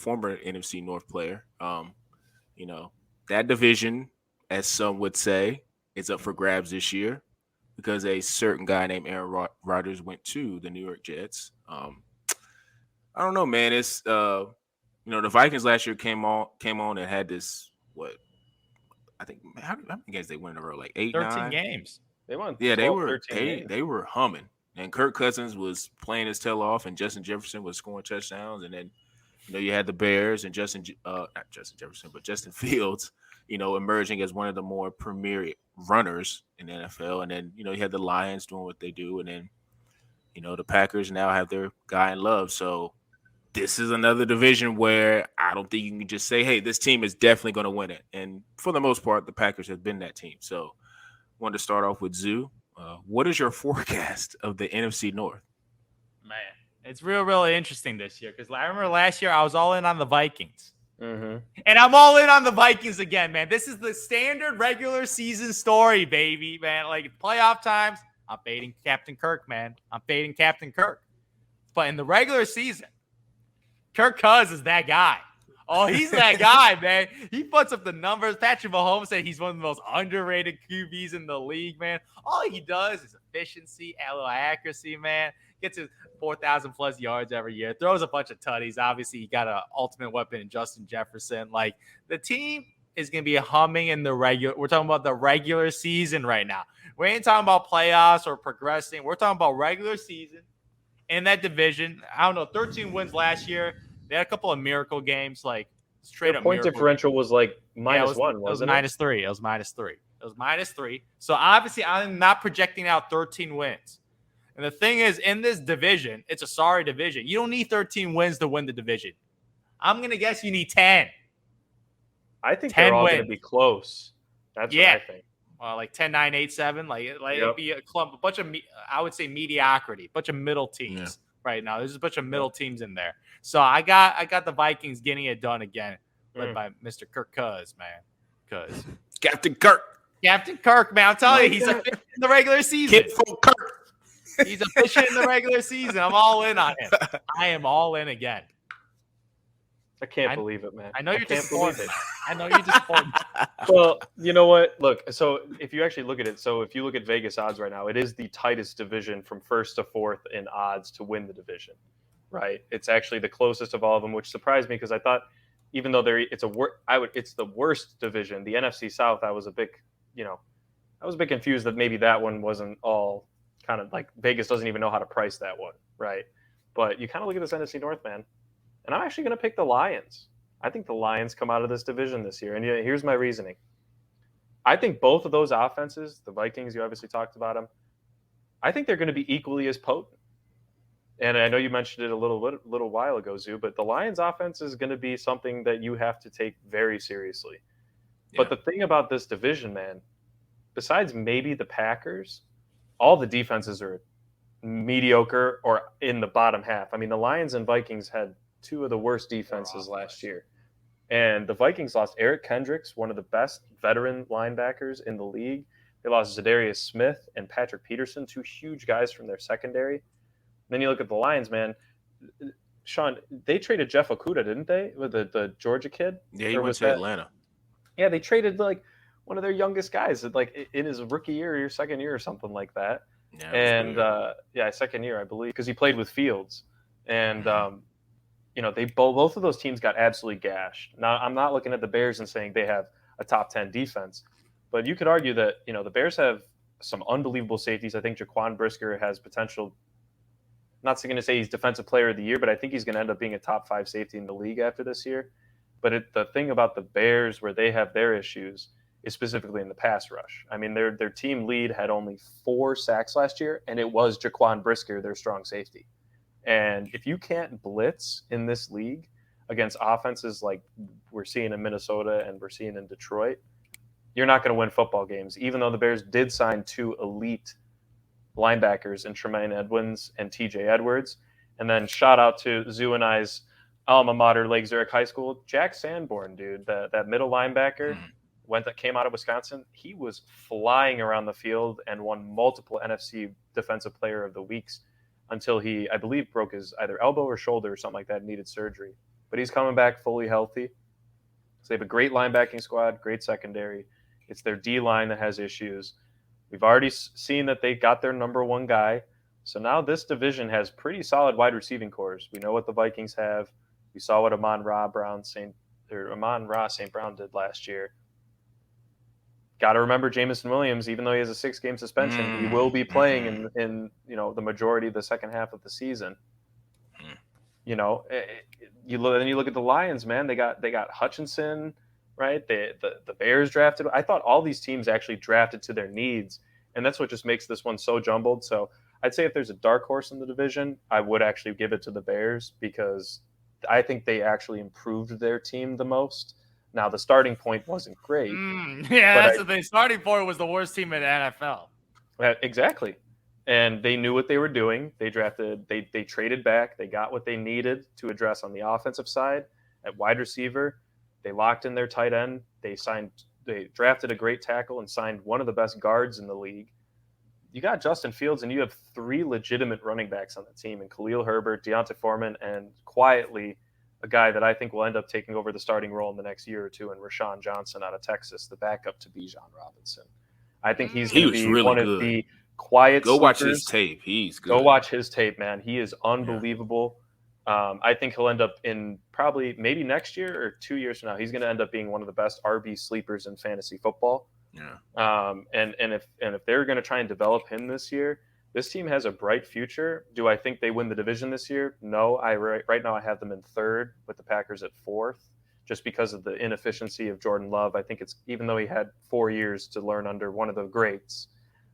former NFC North player. You know, that division, as some would say, is up for grabs this year because a certain guy named Aaron Rodgers went to the New York Jets. I don't know, man. It's the Vikings last year came on and had this what I think how many games they win in a row? Like 8, 13 9 games. They won. Yeah, 12, 13 games. they were humming, and Kirk Cousins was playing his tail off, and Justin Jefferson was scoring touchdowns, and then you had the Bears and not Justin Jefferson, but Justin Fields, emerging as one of the more premier runners in the NFL, and then you had the Lions doing what they do, and then the Packers now have their guy in Love, so. This is another division where I don't think you can just say, hey, this team is definitely going to win it. And for the most part, the Packers have been that team. So I wanted to start off with Zoo. What is your forecast of the NFC North? Man, it's really interesting this year because I remember last year I was all in on the Vikings. Mm-hmm. And I'm all in on the Vikings again, man. This is the standard regular season story, baby, man. Like playoff times, I'm fading Captain Kirk, man. I'm fading Captain Kirk. But in the regular season, Kirk Cousins is that guy. Oh, he's that guy, man. He puts up the numbers. Patrick Mahomes said he's one of the most underrated QBs in the league, man. All he does is efficiency, accuracy, man. Gets his 4,000 plus yards every year. Throws a bunch of tutties. Obviously, he got an ultimate weapon in Justin Jefferson. Like, the team is going to be humming in the regular. We're talking about the regular season right now. We ain't talking about playoffs or progressing. We're talking about regular season. In that division, I don't know, 13 wins last year. They had a couple of miracle games, like straight up. Point differential was like -1, wasn't it? It was -3. It was -3. So obviously, I'm not projecting out 13 wins. And the thing is, in this division, it's a sorry division. You don't need 13 wins to win the division. I'm going to guess you need 10. I think they're all going to be close. That's what I think. Like 10, 9, 8, 7. Like it'd be a clump, a bunch of, I would say mediocrity, a bunch of middle teams right now. There's a bunch of middle teams in there. So I got the Vikings getting it done again, led by Mr. Kirk Cousins, man. Cause Captain Kirk, man. I'm telling you, he's efficient in the regular season. Kid from Kirk. He's efficient in the regular season. I'm all in on him. I am all in again. I can't believe it, man. I know you're disappointed. I know you're disappointed. Well, you know what? Look, so if you actually look at it, if you look at Vegas odds right now, it is the tightest division from first to fourth in odds to win the division, right? It's actually the closest of all of them, which surprised me because I thought, even though it's the worst division, the NFC South. I was a bit confused that maybe that one wasn't all kind of like Vegas doesn't even know how to price that one, right? But you kind of look at this NFC North, man. And I'm actually going to pick the Lions. I think the Lions come out of this division this year. And here's my reasoning. I think both of those offenses, the Vikings, you obviously talked about them, I think they're going to be equally as potent. And I know you mentioned it a little while ago, Zoo, but the Lions offense is going to be something that you have to take very seriously. Yeah. But the thing about this division, man, besides maybe the Packers, all the defenses are mediocre or in the bottom half. I mean, the Lions and Vikings had two of the worst defenses last year. And the Vikings lost Eric Kendricks, one of the best veteran linebackers in the league. They lost Zadarius Smith and Patrick Peterson, two huge guys from their secondary. And then you look at the Lions, man. Sean, they traded Jeff Okudah, didn't they? With the Georgia kid? Yeah, he went to Atlanta. Yeah, they traded like one of their youngest guys like in his rookie year or second year or something like that. Yeah, and second year, I believe, because he played with Fields. And they both of those teams got absolutely gashed. Now, I'm not looking at the Bears and saying they have a top 10 defense, but you could argue that, the Bears have some unbelievable safeties. I think Jaquan Brisker has potential. I'm not going to say he's defensive player of the year, but I think he's going to end up being a top 5 safety in the league after this year. But the thing about the Bears where they have their issues is specifically in the pass rush. I mean, their team lead had only 4 sacks last year, and it was Jaquan Brisker, their strong safety. And if you can't blitz in this league against offenses like we're seeing in Minnesota and we're seeing in Detroit, you're not going to win football games, even though the Bears did sign 2 elite linebackers in Tremaine Edmonds and TJ Edwards. And then shout out to Zoo and I's alma mater, Lake Zurich High School, Jack Sanborn, dude, that middle linebacker came out of Wisconsin. He was flying around the field and won multiple NFC Defensive Player of the Weeks until he, I believe, broke his either elbow or shoulder or something like that and needed surgery. but he's coming back fully healthy. So they have a great linebacking squad, great secondary. It's their D-line that has issues. We've already seen that they got their number one guy. So now this division has pretty solid wide receiving cores. We know what the Vikings have. We saw what Amon-Ra St. Brown did last year. Got to remember Jameson Williams, even though he has a 6-game suspension, he will be playing in the majority of the second half of the season. You look at the Lions, man. They got Hutchinson, right? The Bears drafted. I thought all these teams actually drafted to their needs, and that's what just makes this one so jumbled. So I'd say if there's a dark horse in the division, I would actually give it to the Bears because I think they actually improved their team the most. Now, the starting point wasn't great. That's the thing. Starting point was the worst team in the NFL. Exactly. And they knew what they were doing. They traded back. They got what they needed to address on the offensive side. At wide receiver, they locked in their tight end. They drafted a great tackle and signed one of the best guards in the league. You got Justin Fields, and you have 3 legitimate running backs on the team, and Khalil Herbert, Deontay Foreman, and quietly a guy that I think will end up taking over the starting role in the next year or two, and Rashawn Johnson out of Texas, the backup to Bijan Robinson. I think he's going to be really one good. of the quiet Go sleepers. watch his tape. He's good. Go watch his tape, man. He is unbelievable. I think he'll end up in maybe next year or 2 years from now, he's going to end up being one of the best RB sleepers in fantasy football. Yeah. And if they're going to try and develop him this year, this team has a bright future. Do I think they win the division this year? No. Right now I have them in 3rd with the Packers at 4th, just because of the inefficiency of Jordan Love. I think even though he had 4 years to learn under one of the greats,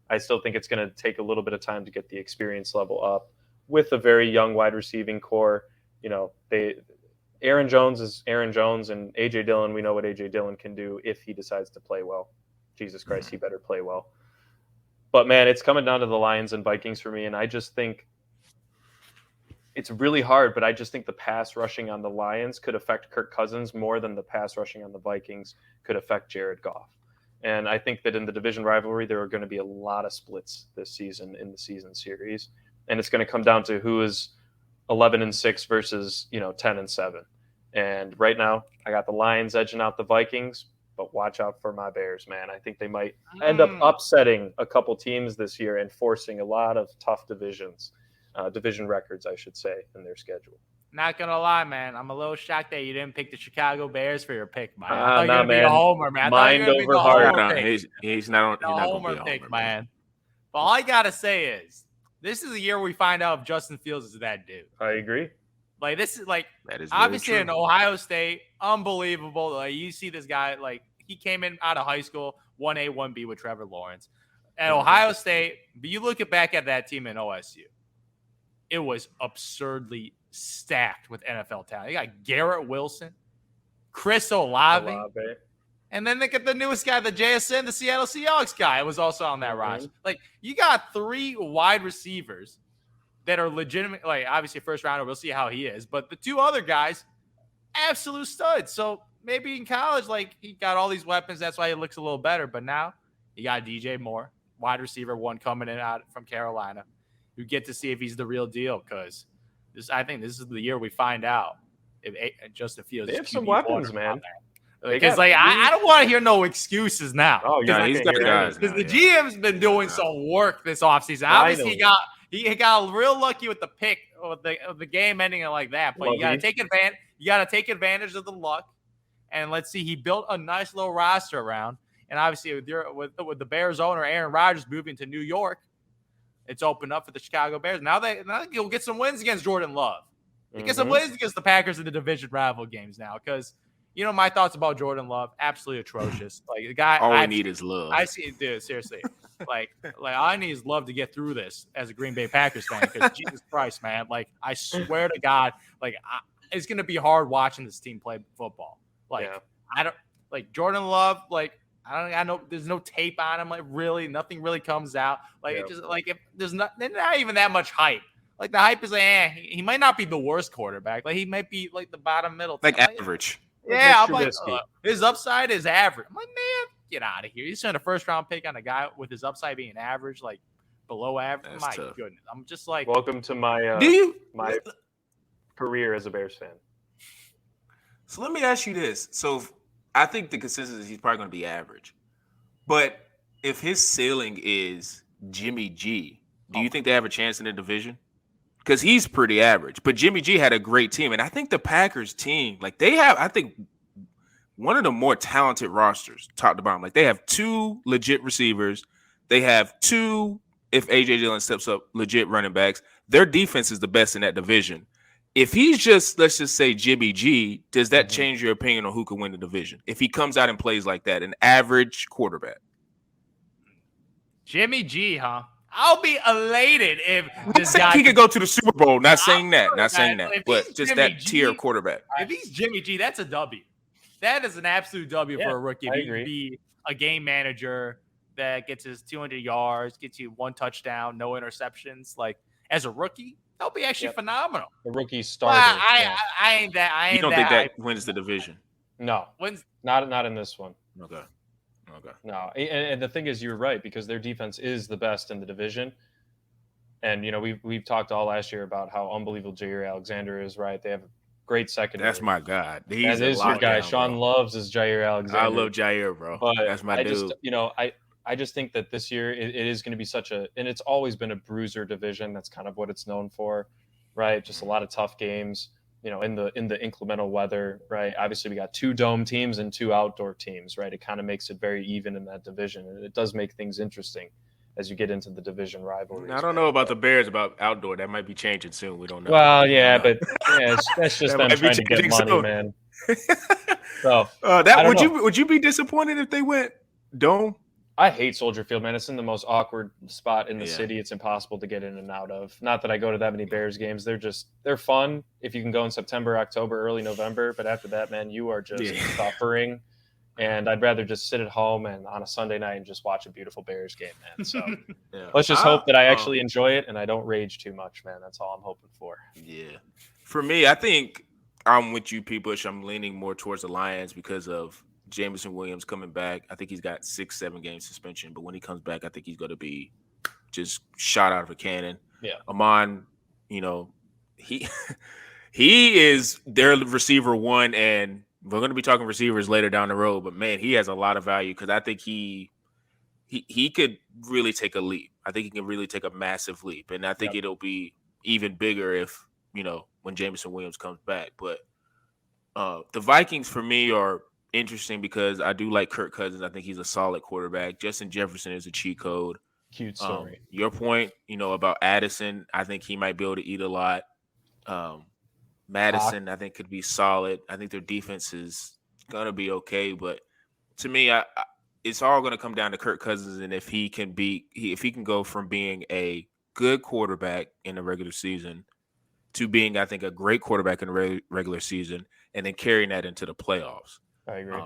I still think it's going to take a little bit of time to get the experience level up with a very young wide receiving core. Aaron Jones is Aaron Jones, and A.J. Dillon, we know what A.J. Dillon can do if he decides to play well. Jesus Christ, he better play well. But, man, it's coming down to the Lions and Vikings for me, and I just think it's really hard, but I just think the pass rushing on the Lions could affect Kirk Cousins more than the pass rushing on the Vikings could affect Jared Goff. And I think that in the division rivalry, there are going to be a lot of splits this season in the season series. And it's going to come down to who is 11-6 versus, 10-7. And right now, I got the Lions edging out the Vikings, but watch out for my Bears, man. I think they might end up upsetting a couple teams this year and forcing a lot of tough division records, I should say, in their schedule. Not gonna lie, man. I'm a little shocked that you didn't pick the Chicago Bears for your pick, man. I thought you were gonna be a homer, man. Mind over heart. He's not a homer pick, man. But all I gotta say is, this is the year we find out if Justin Fields is that dude. I agree. Like, this is like, that is obviously in Ohio State, unbelievable. Like, you see this guy, like, he came in out of high school, 1A, 1B with Trevor Lawrence. At Ohio State, but you look back at that team in OSU, it was absurdly stacked with NFL talent. You got Garrett Wilson, Chris Olave. And then they get the newest guy, the JSN, the Seattle Seahawks guy, was also on that roster. Like, you got 3 wide receivers that are legitimate. Like, obviously, first rounder, we'll see how he is. But the 2 other guys, absolute studs. So maybe in college, like, he got all these weapons. That's why he looks a little better. But now you got DJ Moore, wide receiver 1 coming in out from Carolina. You get to see if he's the real deal, because I think this is the year we find out if Justin Fields. They have some weapons, man. Because I don't want to hear no excuses now. Oh yeah, he's got guys. Because the GM's been doing some work this offseason. Obviously, he got real lucky with the pick of the game ending like that. But you got to take advantage. You got to take advantage of the luck. And let's see, he built a nice little roster around. And obviously, with the Bears owner Aaron Rodgers moving to New York, it's opened up for the Chicago Bears. Now he'll get some wins against Jordan Love. He get some wins against the Packers in the division rival games now, because my thoughts about Jordan Love, absolutely atrocious. Like, the guy, all we need is love. I see, dude. Seriously, like all I need is love to get through this as a Green Bay Packers fan. Because Jesus Christ, man, like, I swear to God, like, it's gonna be hard watching this team play football. Like, I don't like Jordan Love. Like, I know there's no tape on him. Like, really, nothing really comes out. Like, it just like, if there's not even that much hype. Like, the hype is like, he might not be the worst quarterback. Like, he might be like the bottom middle, like average. Yeah, I'm like, his upside is average. I'm like, man, get out of here. You spent a first round pick on a guy with his upside being average, like below average. That's my tough. goodness, I'm just like, welcome to my my career as a Bears fan. So let me ask you this. So I think the consensus is he's probably going to be average. But if his ceiling is Jimmy G, do you think they have a chance in the division? Because he's pretty average. But Jimmy G had a great team. And I think the Packers team, like they have, I think, one of the more talented rosters, top to bottom. Like they have 2 legit receivers. They have 2, if AJ Dillon steps up, legit running backs. Their defense is the best in that division. If he's just, let's just say Jimmy G, does that change your opinion on who can win the division? If he comes out and plays like that, an average quarterback. Jimmy G, huh? I'll be elated if this guy he could go to the Super Bowl. Not saying that, If but he's just Jimmy that G, tier quarterback. If he's Jimmy G, that's a W. That is an absolute W for a rookie. If he can be a game manager that gets his 200 yards, gets you 1 touchdown, no interceptions. Like as a rookie, that'll be actually phenomenal. The rookie starter. Well, I ain't that. You don't think that wins the division? No, not in this one. Okay. No, and the thing is, you're right because their defense is the best in the division. And you know we've talked all last year about how unbelievable Jair Alexander is. Right, they have a great secondary. That's my God. That is your guy. Sean loves his Jair Alexander. I love Jair, bro. But that's my dude. I just think that this year it is going to be and it's always been a bruiser division. That's kind of what it's known for, right? Just a lot of tough games, you know, in the inclemental weather, right? Obviously, we got 2 dome teams and 2 outdoor teams, right? It kind of makes it very even in that division, and it does make things interesting as you get into the division rivalries. I don't know about the Bears about outdoor. That might be changing soon. We don't know. Well, yeah, but that's just them trying to get money, soon. Man. So would you be disappointed if they went dome? I hate Soldier Field, man. It's in the most awkward spot in the city. It's impossible to get in and out of. Not that I go to that many Bears games. They're fun if you can go in September, October, early November. But after that, man, you are just suffering. And I'd rather just sit at home and on a Sunday night and just watch a beautiful Bears game, man. So let's just hope that I actually enjoy it and I don't rage too much, man. That's all I'm hoping for. Yeah. For me, I think I'm with you, P-Bush. I'm leaning more towards the Lions because of Jameson Williams coming back. I think he's got 6-7 game suspension, but when he comes back, I think he's going to be just shot out of a cannon. Yeah. Amon, you know, he is their receiver 1, and we're going to be talking receivers later down the road, but man, he has a lot of value because I think he could really take a leap. I think he can really take a massive leap, and I think it'll be even bigger if, you know, when Jameson Williams comes back. But the Vikings for me are interesting because I do like Kirk Cousins. I think he's a solid quarterback. Justin Jefferson is a cheat code. Cute story. Your point, you know, about Addison, I think he might be able to eat a lot. Madison, I think, could be solid. I think their defense is going to be okay. But to me, it's all going to come down to Kirk Cousins and if he can go from being a good quarterback in the regular season to being, I think, a great quarterback in the regular season and then carrying that into the playoffs. I agree.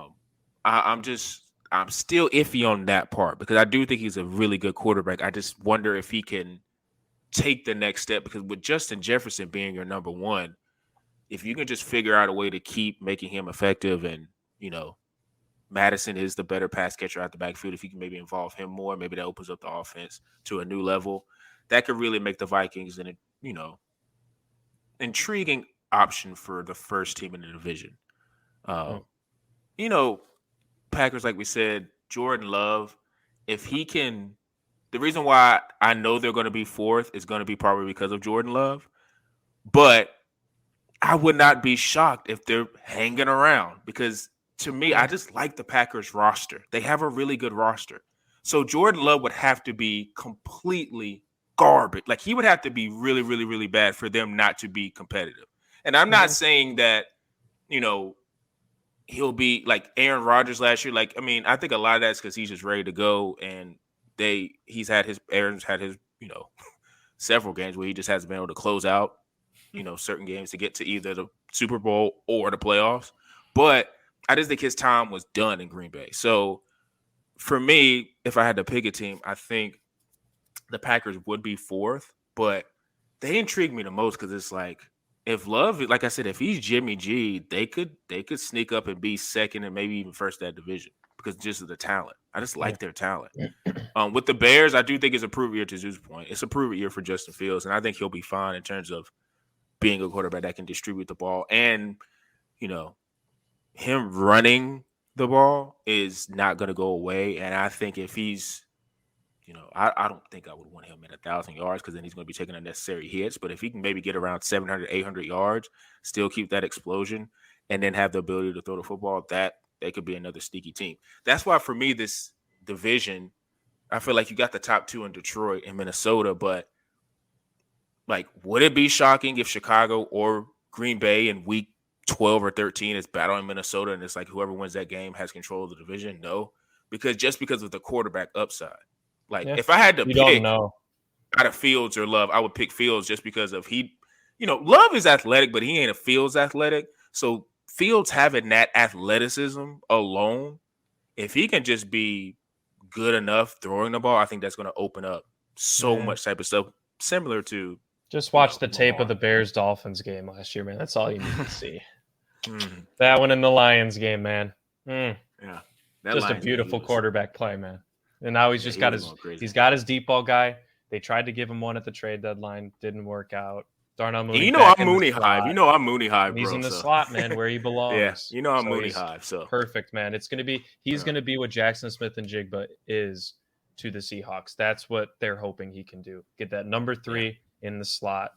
I'm still iffy on that part because I do think he's a really good quarterback. I just wonder if he can take the next step because with Justin Jefferson being your number 1, if you can just figure out a way to keep making him effective and, you know, Madison is the better pass catcher out the backfield. If you can maybe involve him more, maybe that opens up the offense to a new level. That could really make the Vikings an, you know, intriguing option for the first team in the division. You know, Packers, like we said, Jordan Love, if he can, the reason why I know they're going to be 4th is going to be probably because of Jordan Love, but I would not be shocked if they're hanging around because to me, I just like the Packers roster. They have a really good roster. So Jordan Love would have to be completely garbage. Like he would have to be really, really, really bad for them not to be competitive. And I'm not saying that, you know, he'll be like Aaron Rodgers last year. Like, I mean, I think a lot of that's because he's just ready to go. And Aaron's had his, you know, several games where he just hasn't been able to close out, you know, certain games to get to either the Super Bowl or the playoffs. But I just think his time was done in Green Bay. So for me, if I had to pick a team, I think the Packers would be 4th, but they intrigue me the most because it's like, if Love, like I said, if he's Jimmy G, they could sneak up and be 2nd and maybe even 1st that division because just of the talent. I just like their talent. With the Bears, I do think it's a prove year to Zoo's point. It's a prove year for Justin Fields, and I think he'll be fine in terms of being a quarterback that can distribute the ball and, you know, him running the ball is not going to go away. And I think if he's, I don't think I would want him at 1,000 yards because then he's going to be taking unnecessary hits. But if he can maybe get around 700, 800 yards, still keep that explosion, and then have the ability to throw the football, that they could be another sneaky team. That's why for me, this division, I feel like you got the top two in Detroit and Minnesota, but like, would it be shocking if Chicago or Green Bay in week 12 or 13 is battling Minnesota and it's like whoever wins that game has control of the division? No, because of the quarterback upside. Like, if I had to you pick don't know out of Fields or Love, I would pick Fields just because of Love is athletic, but he ain't a Fields athletic. So Fields having that athleticism alone, if he can just be good enough throwing the ball, I think that's going to open up so much type of stuff similar to. Just watch the tape of the Bears-Dolphins game last year, man. That's all you need to see. That one in the Lions game, man. Yeah, just a beautiful quarterback play, man. And now he's got his deep ball guy. They tried to give him one at the trade deadline, didn't work out. Darnell Mooney. I'm Mooney Hive. I'm Mooney Hive, bro. He's in the slot, man, where he belongs. Yeah, I'm Mooney Hive. So perfect, man. It's gonna be gonna be what Jackson Smith and Jigba is to the Seahawks. That's what they're hoping he can do. Get that number 3 in the slot.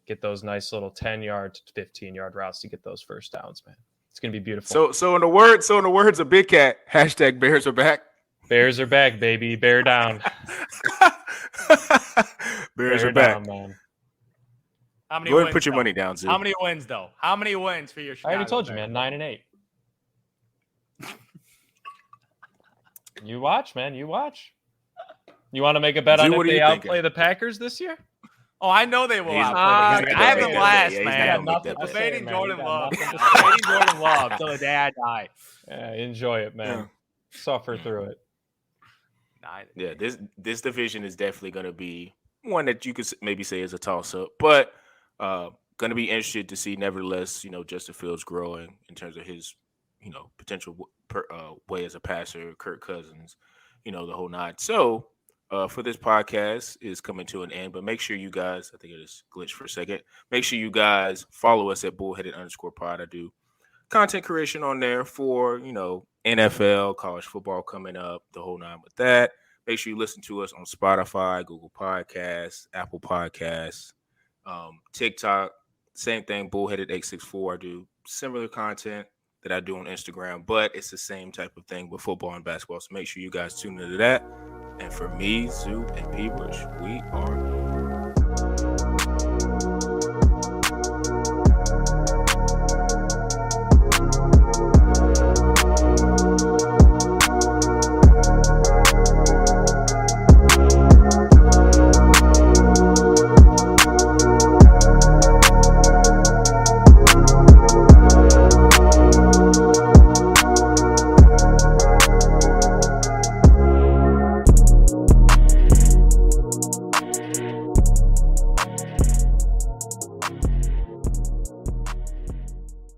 Get those nice little 10-yard to 15-yard routes to get those first downs, man. It's gonna be beautiful. So in the words of Big Cat, # Bears are back. Bears are back, baby. Bear down. Bears are back, down, man. How many Go ahead wins, and put your money down, Zoo. How many wins, though? How many wins for your Chicago I already told you, Bears? man. 9-8. You watch, man. You watch. You want to make a bet Zoo, on what if are they you outplay thinking? the Packers this year? Oh, I know they will He's outplay. not the gonna Packers. I have make them that last, bet. Yeah, he's man. not gonna make that I'm bet. fading man. Jordan You got Love. nothing to I'm fading Jordan Love till the day I die. Yeah, enjoy it, man. Yeah. Suffer through it. Yeah, this division is definitely going to be one that you could maybe say is a toss-up, but going to be interested to see, nevertheless, Justin Fields growing in terms of his, potential way as a passer, Kirk Cousins, the whole nine. So for this podcast is coming to an end, but make sure you guys, I think it just glitched for a second, make sure you guys follow us at bullheaded_pod. I do content creation on there for, NFL, college football coming up, the whole nine with that. Make sure you listen to us on Spotify, Google Podcasts, Apple Podcasts, TikTok. Same thing, Bullheaded864. I do similar content that I do on Instagram, but it's the same type of thing with football and basketball. So make sure you guys tune into that. And for me, Zoo, and P. Bush, we are